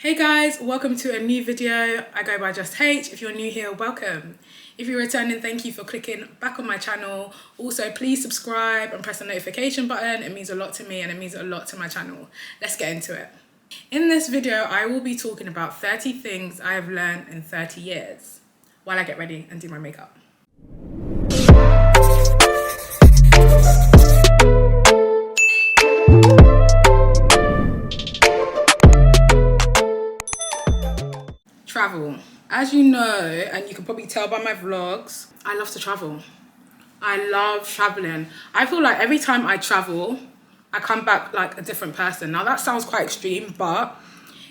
Hey guys, welcome to a new video. I go by Just H. If you're new here, welcome. If you're returning, thank you for clicking back on my channel. Also, please subscribe and press the notification button. It means a lot to me and it means a lot to my channel. Let's get into it. In this video, I will be talking about 30 things I have learned in 30 years while I get ready and do my makeup. Travel. As you know, and you can probably tell by my vlogs, I love to travel. I love traveling. I feel like every time I travel, I come back like a different person. Now that sounds quite extreme, but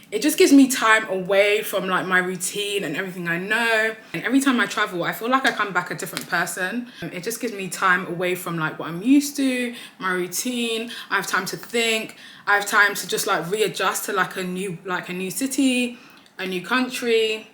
it just gives me time away from like my routine and everything I know. And every time I travel, I feel like I come back a different person. It just gives me time away from like what I'm used to, my routine. I have time to think. I have time to just like readjust to like a new city, a new country.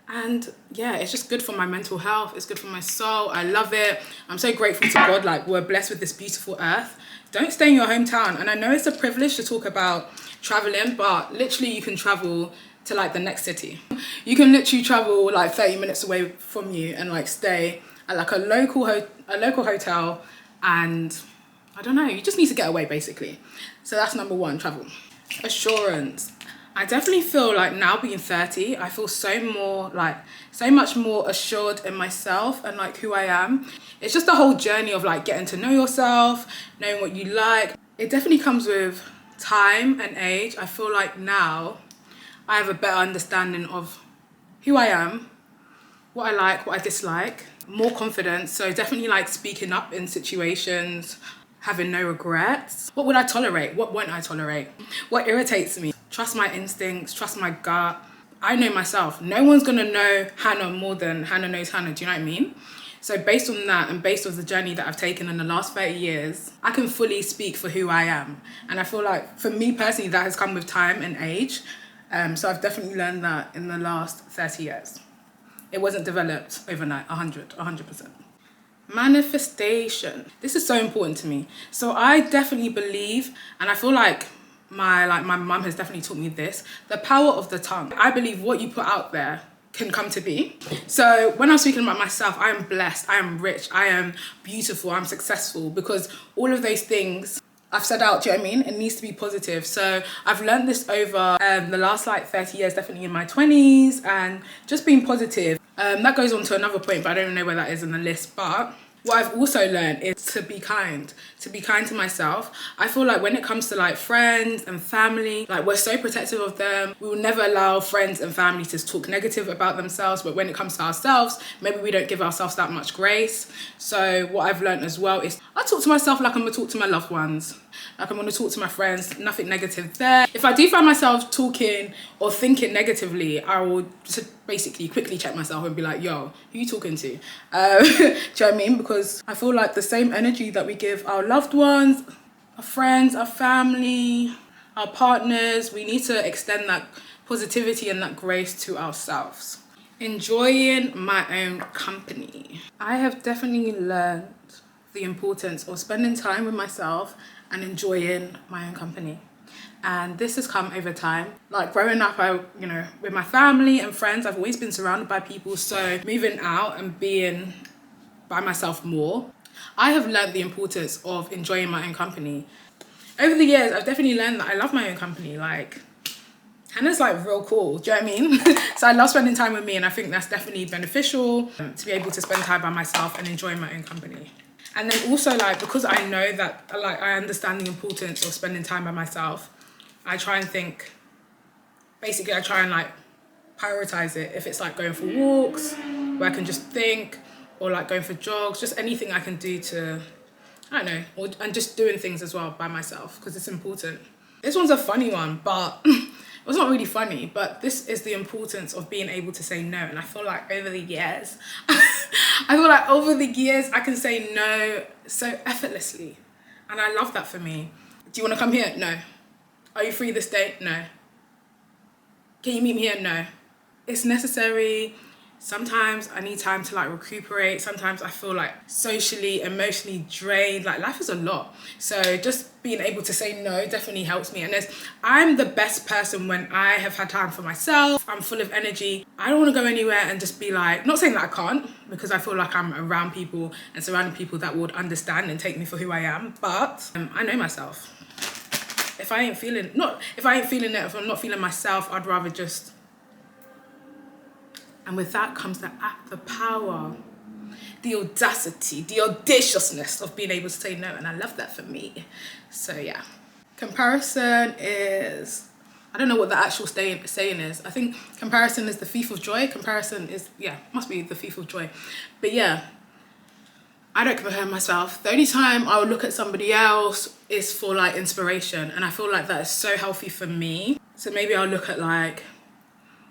And yeah, it's just good for my mental health. It's good for my soul. I love it. I'm so grateful to God, like we're blessed with this beautiful earth. Don't stay in your hometown. And I know it's a privilege to talk about traveling, but literally you can travel to like the next city. You can literally travel like 30 minutes away from you and like stay at like a local hotel, and I don't know, you just need to get away basically. So that's number one, travel. Assurance. I definitely feel like now being 30, I feel so much more assured in myself and like who I am. It's just the whole journey of like getting to know yourself, knowing what you like. It definitely comes with time and age. I feel like now I have a better understanding of who I am, what I like, what I dislike, more confidence. So definitely like speaking up in situations, having no regrets. What would I tolerate? What won't I tolerate? What irritates me? Trust my instincts, trust my gut. I know myself. No one's gonna know Hannah more than Hannah knows Hannah, do you know what I mean? So based on that and based on the journey that I've taken in the last 30 years, I can fully speak for who I am. And I feel like for me personally, that has come with time and age. So I've definitely learned that in the last 30 years. It wasn't developed overnight, 100%. Manifestation. This is so important to me. So I definitely believe, and I feel like my mum has definitely taught me this, the power of the tongue. I believe what you put out there can come to be. So when I'm speaking about myself, I am blessed, I am rich, I am beautiful, I'm successful, because all of those things I've said out, do you know what I mean? It needs to be positive. So I've learned this over the last like 30 years, definitely in my 20s, and just being positive. That goes on to another point, but I don't even know where that is in the list. But what I've also learned is to be kind to myself. I feel like when it comes to like friends and family, like we're so protective of them. We will never allow friends and family to talk negative about themselves, but when it comes to ourselves, maybe we don't give ourselves that much grace. So what I've learned as well is I talk to myself like I'm gonna talk to my loved ones. Like I'm gonna talk to my friends, nothing negative there. If I do find myself talking or thinking negatively, I will basically quickly check myself and be like, yo, who you talking to? Do you know what I mean? Because I feel like the same energy that we give our loved ones, our friends, our family, our partners, we need to extend that positivity and that grace to ourselves. Enjoying my own company. I have definitely learned the importance of spending time with myself and enjoying my own company. And this has come over time. Like growing up, with my family and friends, I've always been surrounded by people. So moving out and being by myself more, I have learned the importance of enjoying my own company. Over the years, I've definitely learned that I love my own company. Like, Hannah's like real cool, do you know what I mean? So I love spending time with me, and I think that's definitely beneficial to be able to spend time by myself and enjoy my own company. And then also like, because I know that like I understand the importance of spending time by myself, I try and think, basically I try and like prioritize it. If it's like going for walks where I can just think, or like going for jogs, just anything I can do to, I don't know, and just doing things as well by myself, because it's important. This one's a funny one, but it's not really funny, but this is the importance of being able to say no. And I feel like over the years, I can say no so effortlessly. And I love that for me. Do you want to come here? No. Are you free this day? No. Can you meet me here? No. It's necessary. Sometimes I need time to like recuperate. Sometimes I feel like socially, emotionally drained. Like life is a lot. So just being able to say no definitely helps me. And I'm the best person when I have had time for myself. I'm full of energy. I don't want to go anywhere and just be like, not saying that I can't, because I feel like I'm around people and surrounding people that would understand and take me for who I am. But I know myself. If I ain't feeling it, if I'm not feeling myself, I'd rather just. And with that comes the power, the audacity, the audaciousness of being able to say no. And I love that for me. So yeah. Comparison is, I don't know what the actual saying is. I think comparison is the thief of joy. Comparison is, must be the thief of joy. But yeah, I don't compare myself. The only time I would look at somebody else is for like inspiration. And I feel like that is so healthy for me. So maybe I'll look at like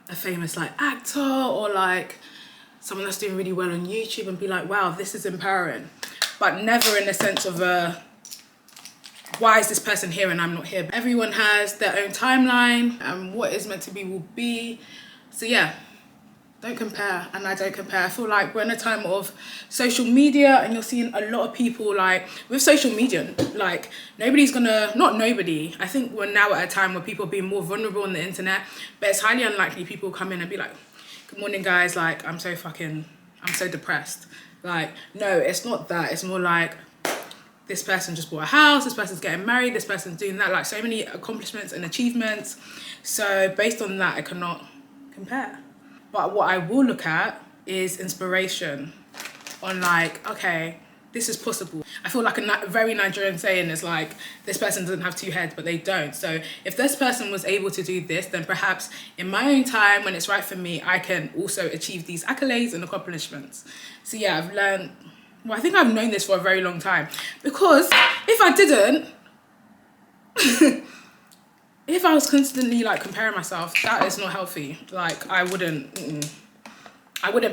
a famous like actor or like someone that's doing really well on YouTube and be like, wow, this is empowering. But never in the sense of why is this person here and I'm not here? Everyone has their own timeline and what is meant to be will be. So yeah, don't compare. And I don't compare. I feel like we're in a time of social media and you're seeing a lot of people like with social media, like not nobody. I think we're now at a time where people are being more vulnerable on the internet, but it's highly unlikely people come in and be like, good morning guys, like I'm so depressed. Like, no, it's not that. It's more like this person just bought a house, this person's getting married, this person's doing that, like so many accomplishments and achievements. So based on that, I cannot compare. But what I will look at is inspiration on like, okay, this is possible. I feel like a very Nigerian saying is like, this person doesn't have two heads, but they don't. So if this person was able to do this, then perhaps in my own time, when it's right for me, I can also achieve these accolades and accomplishments. So yeah, I've learned, I think I've known this for a very long time, because if I didn't, if I was constantly like comparing myself, that is not healthy. Like I wouldn't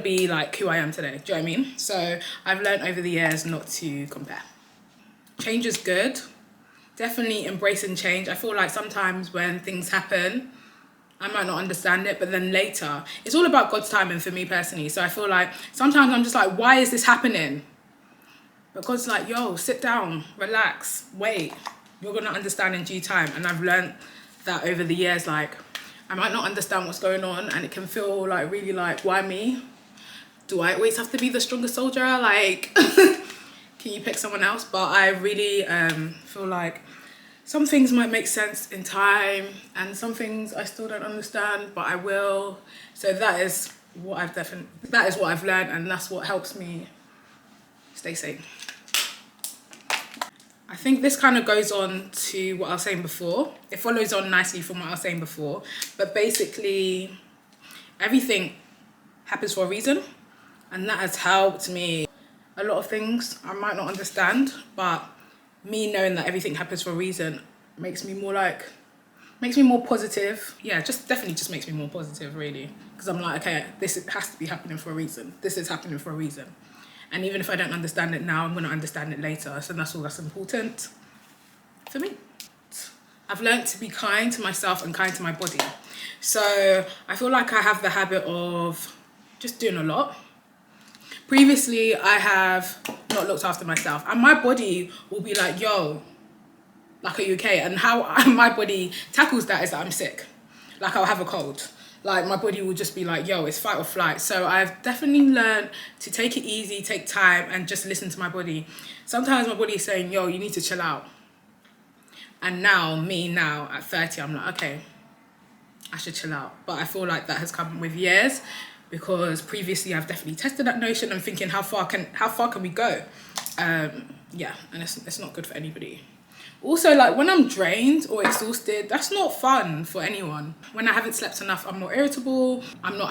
be like who I am today. Do you know what I mean? So I've learned over the years not to compare. Change is good. Definitely embracing change. I feel like sometimes when things happen, I might not understand it, but then later, it's all about God's timing for me personally. So I feel like sometimes I'm just like, why is this happening? But God's like, yo, sit down, relax, wait. You're gonna understand in due time. And I've learned that over the years, like, I might not understand what's going on and it can feel like really like, why me? Do I always have to be the stronger soldier? Like, can you pick someone else? But I really feel like some things might make sense in time and some things I still don't understand, but I will. So that is what I've learned, and that's what helps me stay sane. I think this kind of goes on to what I was saying before. It follows on nicely from what I was saying before. But basically, everything happens for a reason. And that has helped me. A lot of things I might not understand, but me knowing that everything happens for a reason makes me more positive. Yeah, definitely makes me more positive, really. Because I'm like, okay, this has to be happening for a reason. This is happening for a reason. And even if I don't understand it now, I'm going to understand it later. So that's all that's important for me. I've learned to be kind to myself and kind to my body. So I feel like I have the habit of just doing a lot. Previously, I have not looked after myself. And my body will be like, yo, like, are you okay? And how my body tackles that is that I'm sick. Like, I'll have a cold. Like, my body will just be like, yo, it's fight or flight. So I've definitely learned to take it easy, take time, and just listen to my body. Sometimes my body is saying, yo, you need to chill out. And now at 30, I'm like, okay, I should chill out. But I feel like that has come with years, because previously I've definitely tested that notion and thinking, how far can we go? Yeah, and it's not good for anybody. Also, like, when I'm drained or exhausted, that's not fun for anyone. When I haven't slept enough, I'm more irritable. I'm not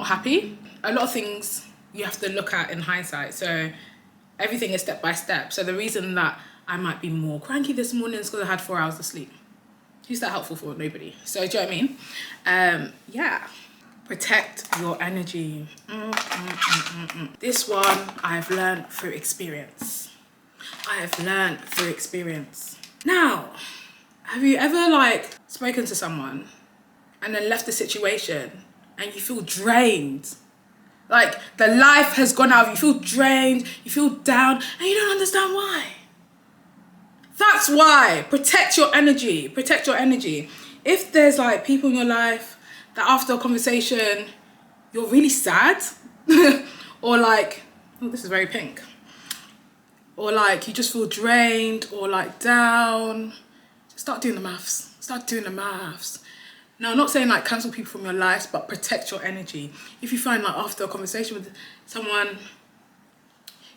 happy. A lot of things you have to look at in hindsight. So everything is step by step. So the reason that I might be more cranky this morning is because I had 4 hours of sleep. Who's that helpful for? Nobody. So do you know what I mean? Yeah. Protect your energy. This one I've learned through experience. Now, have you ever like spoken to someone and then left the situation and you feel drained Like the life has gone out of you. You feel drained, you feel down, and you don't understand why. That's why. Protect your energy. Protect your energy. If there's like people in your life that after a conversation, you're really sad, or like, oh, this is very pink, or like you just feel drained or like down, start doing the maths. Start doing the maths. Now, I'm not saying like cancel people from your lives, but protect your energy. If you find like after a conversation with someone,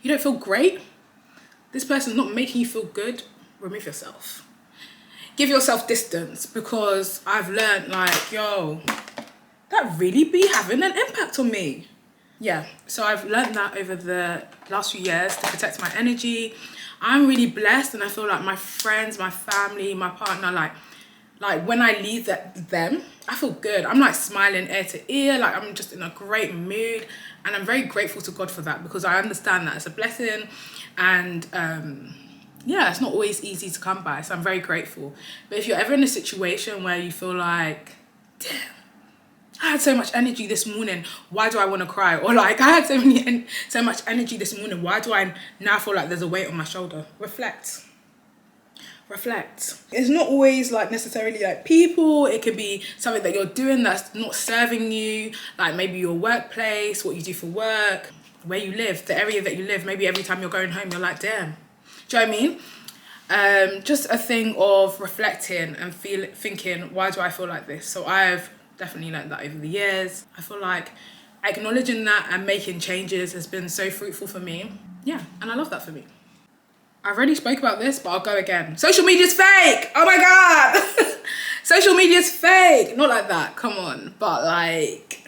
you don't feel great, this person's not making you feel good, remove yourself. Give yourself distance, because I've learned like, yo, that really be having an impact on me. Yeah, so I've learned that over the last few years to protect my energy. I'm really blessed, and I feel like my friends, my family, my partner, like when I leave them, I feel good. I'm like smiling ear to ear, like I'm just in a great mood, and I'm very grateful to God for that, because I understand that it's a blessing, and yeah, it's not always easy to come by, so I'm very grateful. But if you're ever in a situation where you feel like, damn, I had so much energy this morning, why do I want to cry? Or like, I had so much energy this morning, why do I now feel like there's a weight on my shoulder? Reflect. It's not always like necessarily like people. It could be something that you're doing that's not serving you, like maybe your workplace, what you do for work, where you live, the area that you live. Maybe every time you're going home, you're like, damn. Do you know what I mean? Just a thing of reflecting and thinking, why do I feel like this? So I've definitely learned that over the years. I feel like acknowledging that and making changes has been so fruitful for me. Yeah, and I love that for me. I already spoke about this, but I'll go again. Social media's fake! Oh my God! Social media's fake! Not like that, come on. But like,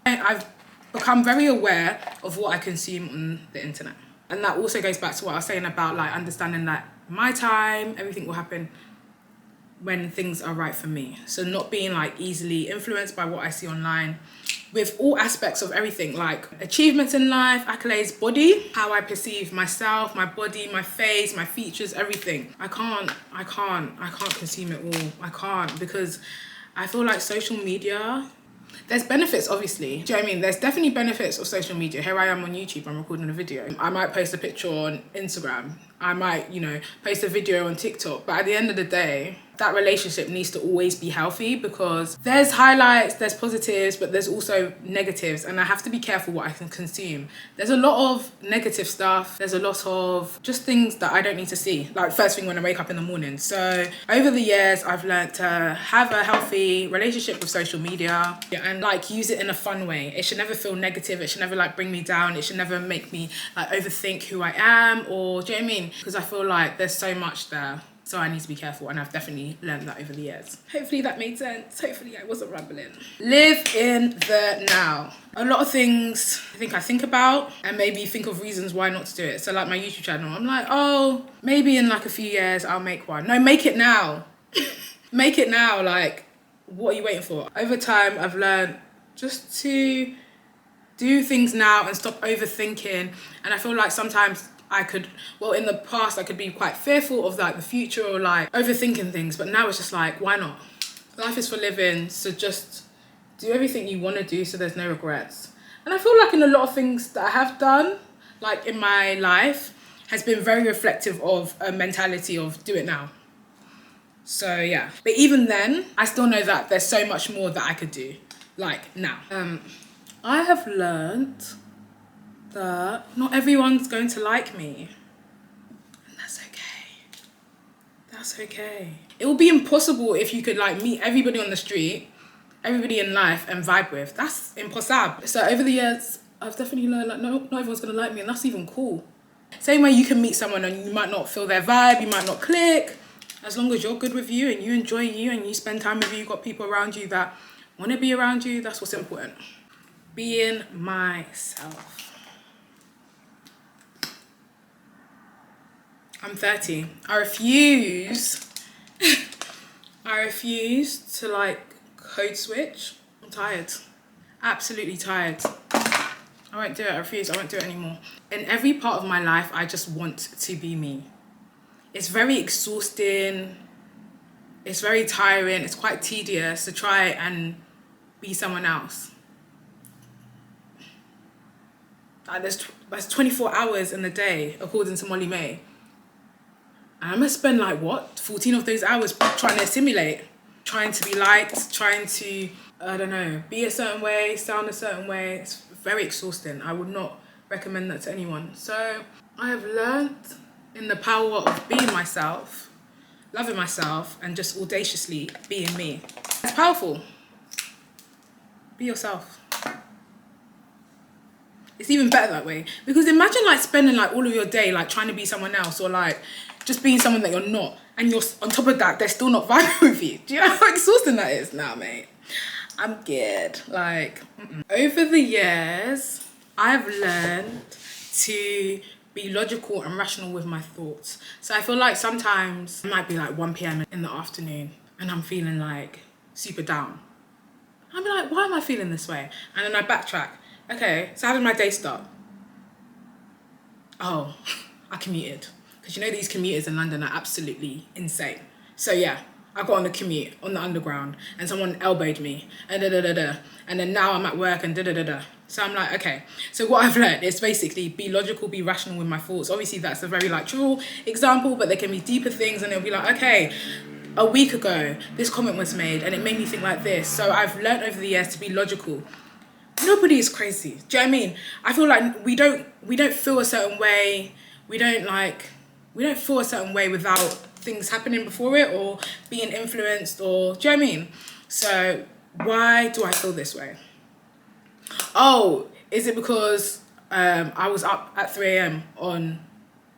I've become very aware of what I consume on the internet. And that also goes back to what I was saying about like understanding that my time, everything will happen when things are right for me. So not being like easily influenced by what I see online, with all aspects of everything, like achievements in life, accolades, body, how I perceive myself, my body, my face, my features, everything. I can't consume it all. I can't, because I feel like social media, there's benefits, obviously. Do you know what I mean? There's definitely benefits of social media. Here I am on YouTube, I'm recording a video. I might post a picture on Instagram. I might, you know, post a video on TikTok. But at the end of the day, that relationship needs to always be healthy, because there's highlights, there's positives, but there's also negatives, and I have to be careful what I can consume. There's a lot of negative stuff. There's a lot of just things that I don't need to see, like first thing when I wake up in the morning. So over the years, I've learned to have a healthy relationship with social media and like use it in a fun way. It should never feel negative. It should never like bring me down. It should never make me like overthink who I am, or do you know what I mean? Because I feel like there's so much there. So I need to be careful, and I've definitely learned that over the years. Hopefully that made sense. Hopefully I wasn't rambling. Live in the now. A lot of things I think about, and maybe think of reasons why not to do it. So like my YouTube channel, I'm like, oh, maybe in like a few years I'll make one. No, make it now. Make it now. Like, what are you waiting for? Over time, I've learned just to do things now and stop overthinking. And I feel like sometimes in the past I could be quite fearful of like the future, or like overthinking things, but now it's just like, why not? Life is for living, so just do everything you want to do so there's no regrets. And I feel like in a lot of things that I have done, like in my life, has been very reflective of a mentality of do it now. So yeah, but even then, I still know that there's so much more that I could do, like now. I have learned that not everyone's going to like me, and that's okay. That's okay. It will be impossible if you could like meet everybody on the street, everybody in life, and vibe with. That's impossible. So over the years, I've definitely learned like not everyone's gonna like me, and that's even cool. Same way you can meet someone and you might not feel their vibe, you might not click. As long as you're good with you and you enjoy you and you spend time with you, you've got people around you that want to be around you, that's what's important. Being myself. I'm 30. I refuse to like code switch. I'm tired. Absolutely tired. I won't do it. I refuse. I won't do it anymore. In every part of my life, I just want to be me. It's very exhausting. It's very tiring. It's quite tedious to try and be someone else. Like there's 24 hours in the day, according to Molly May. And I'm gonna spend like what, 14 of those hours trying to assimilate, trying to be liked, trying to, I don't know, be a certain way, sound a certain way. It's very exhausting. I would not recommend that to anyone. So I have learned in the power of being myself, loving myself, and just audaciously being me. It's powerful. Be yourself. It's even better that way, because imagine like spending like all of your day like trying to be someone else, or like just being someone that you're not, and you're on top of that they're still not vibing with you. Do you know how exhausting that is? Nah, mate, I'm good. Like over the years I've learned to be logical and rational with my thoughts. So I feel like sometimes it might be like 1 p.m. in the afternoon and I'm feeling like super down. I'll be like, why am I feeling this way? And then I backtrack. Okay, so how did my day start? Oh, I commuted. Because you know these commuters in London are absolutely insane. So yeah, I got on the commute, on the underground, and someone elbowed me, and da-da-da-da. And then now I'm at work and da-da-da-da. So I'm like, okay. So what I've learned is basically be logical, be rational with my thoughts. Obviously that's a very like trivial example, but there can be deeper things, and it'll be like, okay, a week ago, this comment was made and it made me think like this. So I've learned over the years to be logical. Nobody is crazy. Do you know what I mean? I feel like we don't feel a certain way. We don't feel a certain way without things happening before it, or being influenced, or do you know what I mean? So why do I feel this way? Oh, is it because I was up at 3 a.m. on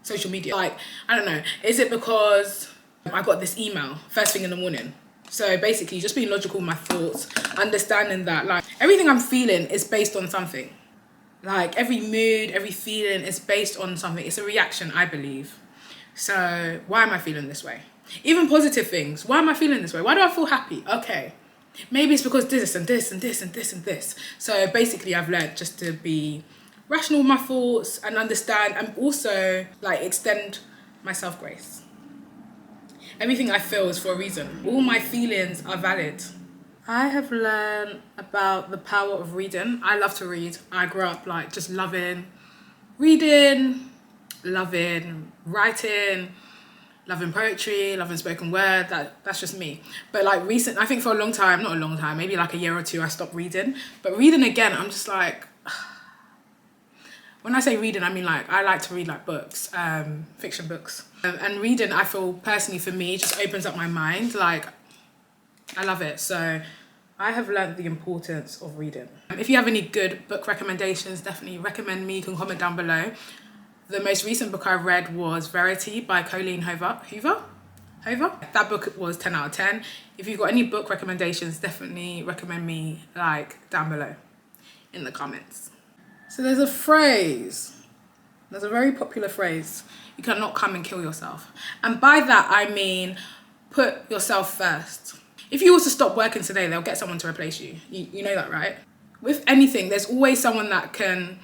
social media? Like, I don't know. Is it because I got this email first thing in the morning? So basically just being logical with my thoughts, understanding that like everything I'm feeling is based on something. Like every mood, every feeling is based on something. It's a reaction, I believe. So why am I feeling this way? Even positive things. Why am I feeling this way? Why do I feel happy? Okay. Maybe it's because this and this and this and this and this. So basically I've learned just to be rational with my thoughts and understand, and also like extend my self-grace. Everything I feel is for a reason. All my feelings are valid. I have learned about the power of reading. I love to read. I grew up like just loving reading, loving writing, loving poetry, loving spoken word. That's just me. But like I think for a long time, not a long time, maybe like a year or two, I stopped reading. But reading again, I'm just like, when I say reading, I mean like I like to read like books, fiction books. And reading, I feel personally for me, just opens up my mind. Like, I love it. So I have learned the importance of reading. If you have any good book recommendations, definitely recommend me. You can comment down below. The most recent book I read was Verity by Colleen Hoover. That book was 10 out of 10. If you've got any book recommendations, definitely recommend me like down below in the comments. So there's a very popular phrase, you cannot come and kill yourself. And by that, I mean, put yourself first. If you were to stop working today, they'll get someone to replace you. You know that, right? With anything, there's always someone that can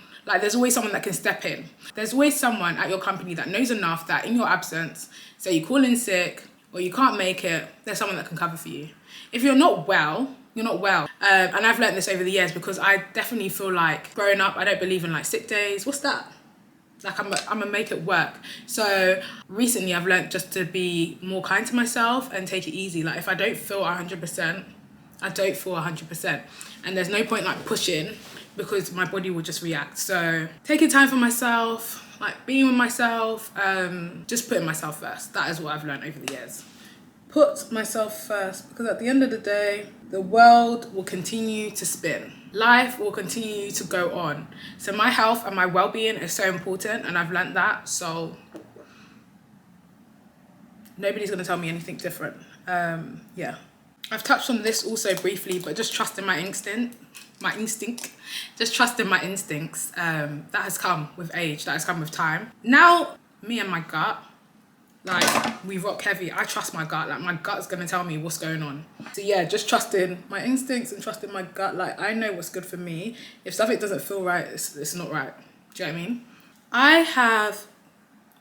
step in. There's always someone at your company that knows enough that in your absence, say you call in sick or you can't make it, there's someone that can cover for you. If you're not well, you're not well. And I've learned this over the years, because I definitely feel like growing up, I don't believe in like sick days. What's that? Like I'm gonna make it work. So recently I've learned just to be more kind to myself and take it easy. Like if I don't feel 100%, I don't feel 100%. And there's no point like pushing, because my body will just react. So taking time for myself, like being with myself, just putting myself first. That is what I've learned over the years. Put myself first, because at the end of the day, the world will continue to spin. Life will continue to go on. So my health and my well-being is so important, and I've learned that. So nobody's going to tell me anything different. Yeah. I've touched on this also briefly, but just trusting my instinct. Just trusting my instincts. That has come with age, that has come with time. Now, me and my gut, like, we rock heavy. I trust my gut. Like, my gut's gonna tell me what's going on. So yeah, just trusting my instincts and trusting my gut. Like, I know what's good for me. If something doesn't feel right, it's not right. Do you know what I mean? I have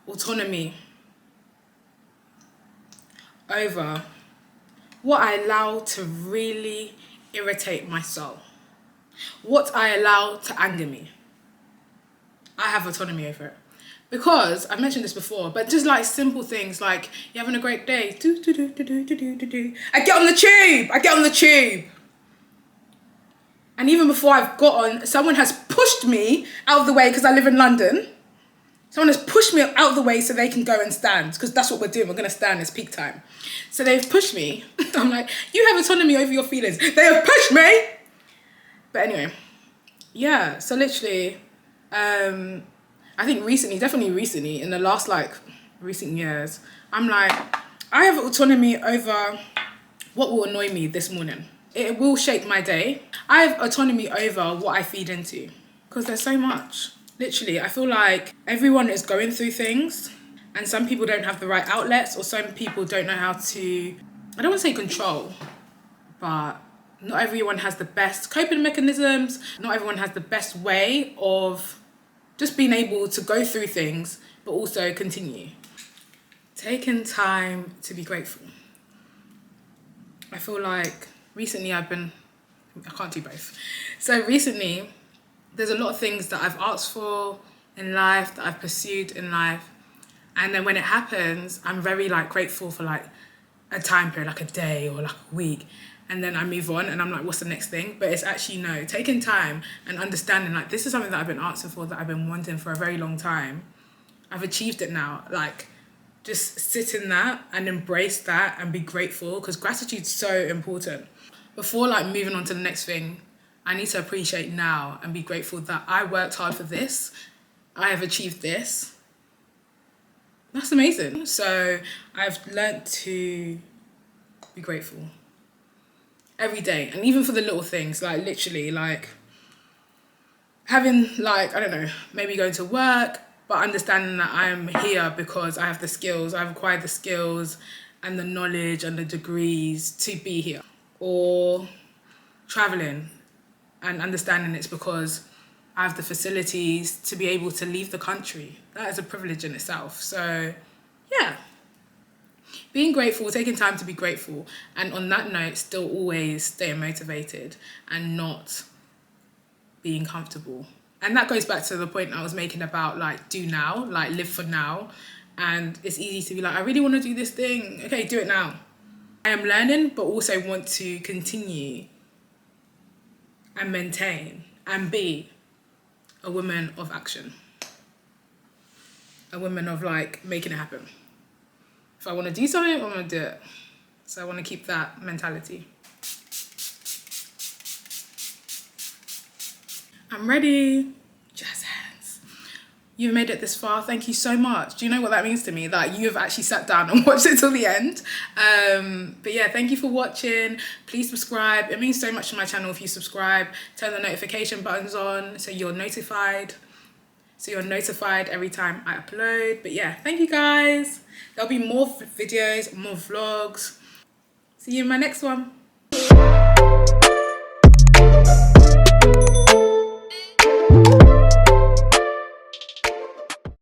autonomy over what I allow to really irritate my soul. What I allow to anger me. I have autonomy over it. Because I've mentioned this before, but just like simple things like you're having a great day. Do, do, do, do, do, do, do, do. I get on the tube. And even before I've got on, someone has pushed me out of the way because I live in London. Someone has pushed me out of the way so they can go and stand, because that's what we're doing. We're going to stand, it's peak time. So they've pushed me. I'm like, you have autonomy over your feelings. They have pushed me. But anyway, yeah, so literally, I think definitely recently, in the last recent years, I'm like, I have autonomy over what will annoy me this morning. It will shape my day. I have autonomy over what I feed into, because there's so much. Literally, I feel like everyone is going through things, and some people don't have the right outlets, or some people don't know how to, I don't want to say control, but not everyone has the best coping mechanisms. Not everyone has the best way of just being able to go through things, but also continue. Taking time to be grateful. I feel like recently I can't do both. So recently, there's a lot of things that I've asked for in life, that I've pursued in life. And then when it happens, I'm very grateful for a time period, a day or a week. And then I move on and I'm like, what's the next thing? But it's actually taking time and understanding this is something that I've been asking for, that I've been wanting for a very long time. I've achieved it now. Just sit in that and embrace that and be grateful, because gratitude's so important. Before moving on to the next thing, I need to appreciate now and be grateful that I worked hard for this. I have achieved this. That's amazing. So I've learnt to be grateful every day, and even for the little things, literally having I don't know, maybe going to work, but understanding that I'm here because I have the skills, I've acquired the skills and the knowledge and the degrees to be here. Or traveling and understanding it's because I have the facilities to be able to leave the country. That is a privilege in itself. So yeah, being grateful, taking time to be grateful, and on that note, still always staying motivated and not being comfortable. And that goes back to the point I was making about do now, live for now. And it's easy to be I really want to do this thing. Okay, do it now. I am learning, but also want to continue and maintain and be a woman of action. A woman of making it happen. If I want to do something, I want to do it. So I want to keep that mentality. I'm ready. Jazz hands. You've made it this far. Thank you so much. Do you know what that means to me? That you have actually sat down and watched it till the end. But yeah, thank you for watching. Please subscribe. It means so much to my channel if you subscribe. Turn the notification buttons on so you're notified. Every time I upload. But yeah, thank you guys. There'll be more videos, more vlogs. See you in my next one.